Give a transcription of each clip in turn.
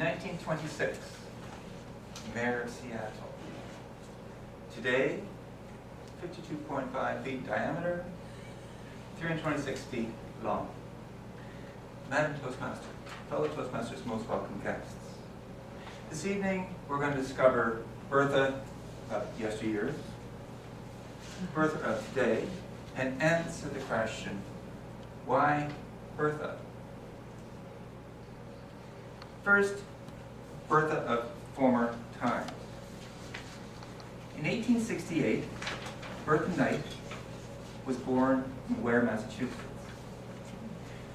1926, Mayor of Seattle. Today, 52.5 feet diameter, 326 feet long. Madam Toastmaster, fellow Toastmasters, most welcome guests. This evening, we're going to discover Bertha of yesteryears, Bertha of today, and answer the question, why Bertha? First, Bertha of former times. In 1868, Bertha Knight was born in Ware, Massachusetts.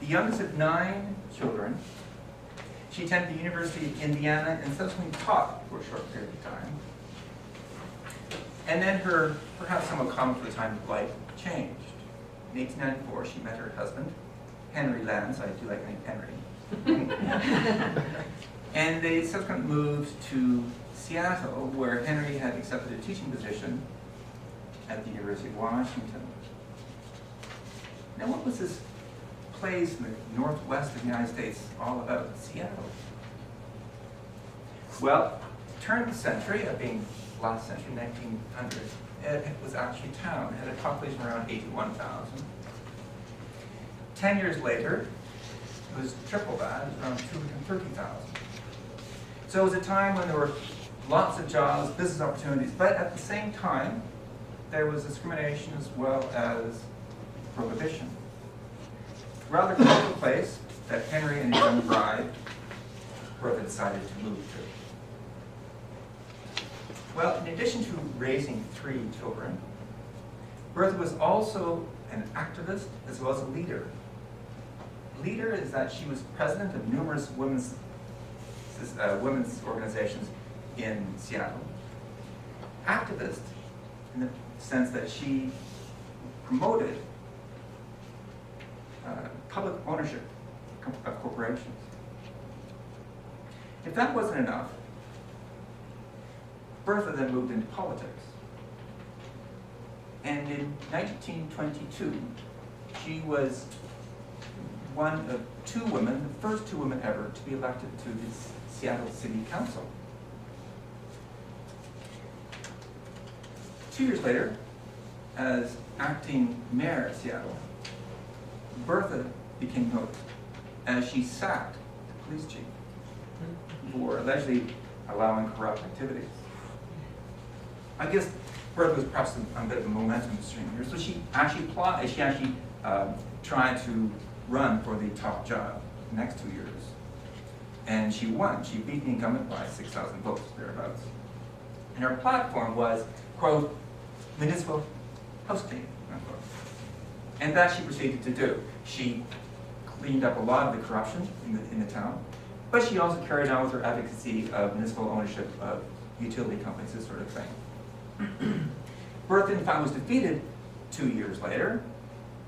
The youngest of 9 children, she attended the University of Indiana and subsequently taught for a short period of time. And then her, perhaps somewhat common for the time of life, changed. In 1894, she met her husband, Henry Lance. I do like the name Henry. And they subsequently moved to Seattle, where Henry had accepted a teaching position at the University of Washington. Now, what was this place in the northwest of the United States all about, Seattle? Well, turn of the century, being last century, 1900, it was actually a town. It had a population around 81,000. 10 years later, it was triple that, it was around 230,000. So it was a time when there were lots of jobs, business opportunities, but at the same time, there was discrimination as well as prohibition. Rather colorful place that Henry and his young bride, Bertha, decided to move to. Well, in addition to raising 3 children, Bertha was also an activist as well as a leader. Leader is that she was president of numerous women's organizations in Seattle. Activist in the sense that she promoted public ownership of corporations. If that wasn't enough, Bertha then moved into politics. And in 1922, she was one of 2 women, the first 2 women ever, to be elected to the Seattle City Council. 2 years later, as acting mayor of Seattle, Bertha became noticed as she sacked the police chief for allegedly allowing corrupt activities. I guess Bertha was perhaps a bit of a momentum string here, so she actually tried to run for the top job the next 2 years. And she won. She beat the incumbent by 6,000 votes, thereabouts. And her platform was, quote, municipal house cleaning, unquote. And that she proceeded to do. She cleaned up a lot of the corruption in the town, but she also carried on with her advocacy of municipal ownership of utility companies, this sort of thing. Bertha, in fact, was defeated 2 years later,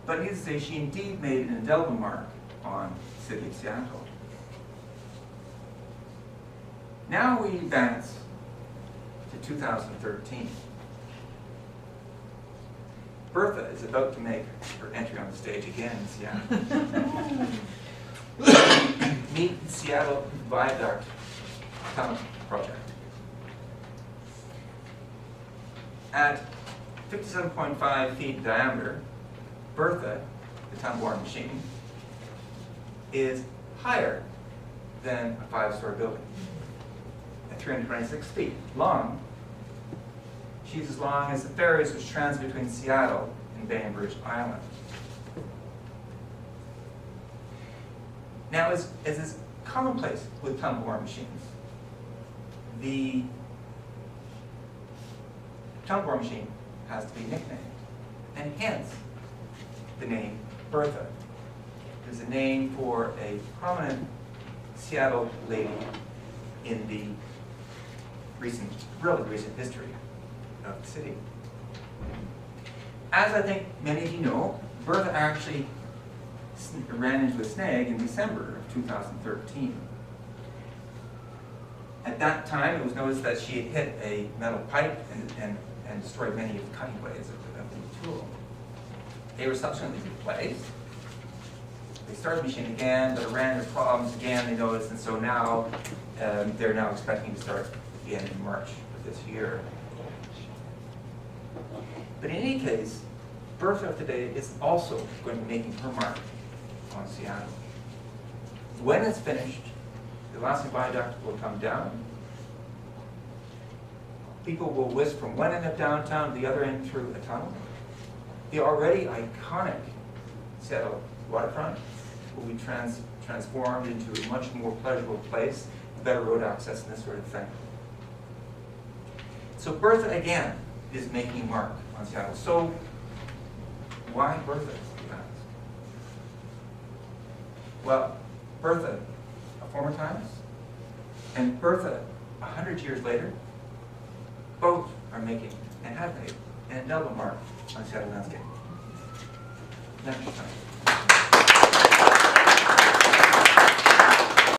but needless to say, she indeed made an indelible mark on the city of Seattle. Now we advance to 2013. Bertha is about to make her entry on the stage again in Seattle. Meet the Seattle Viaduct Tunnel Project. At 57.5 feet in diameter, Bertha, the tunnel boring machine, is higher than a 5-story building. At 326 feet long, she's as long as the ferries which transit between Seattle and Bainbridge Island. Now, as is commonplace with tunnel boring machines, the tunnel boring machine has to be nicknamed, and hence the name Bertha. It is a name for a prominent Seattle lady in the relatively recent history of the city. As I think many of you know, Bertha actually ran into a snag in December of 2013. At that time, it was noticed that she had hit a metal pipe and destroyed many of the cutting blades of the tool. They were subsequently replaced, They started the machine again, but it ran into problems again, they noticed, and so now they're now expecting to start again in March of this year. But in any case, Bertha today is also going to be making her mark on Seattle. When it's finished, the Alaskan Viaduct will come down. People will whisk from one end of downtown to the other end through a tunnel. The already iconic Seattle waterfront will be transformed into a much more pleasurable place, better road access and this sort of thing. So Bertha, again, is making mark on Seattle. So why Bertha, you ask? Well, Bertha of former times and Bertha 100 years later, both are making and have made an indelible mark on Seattle landscape. Next time.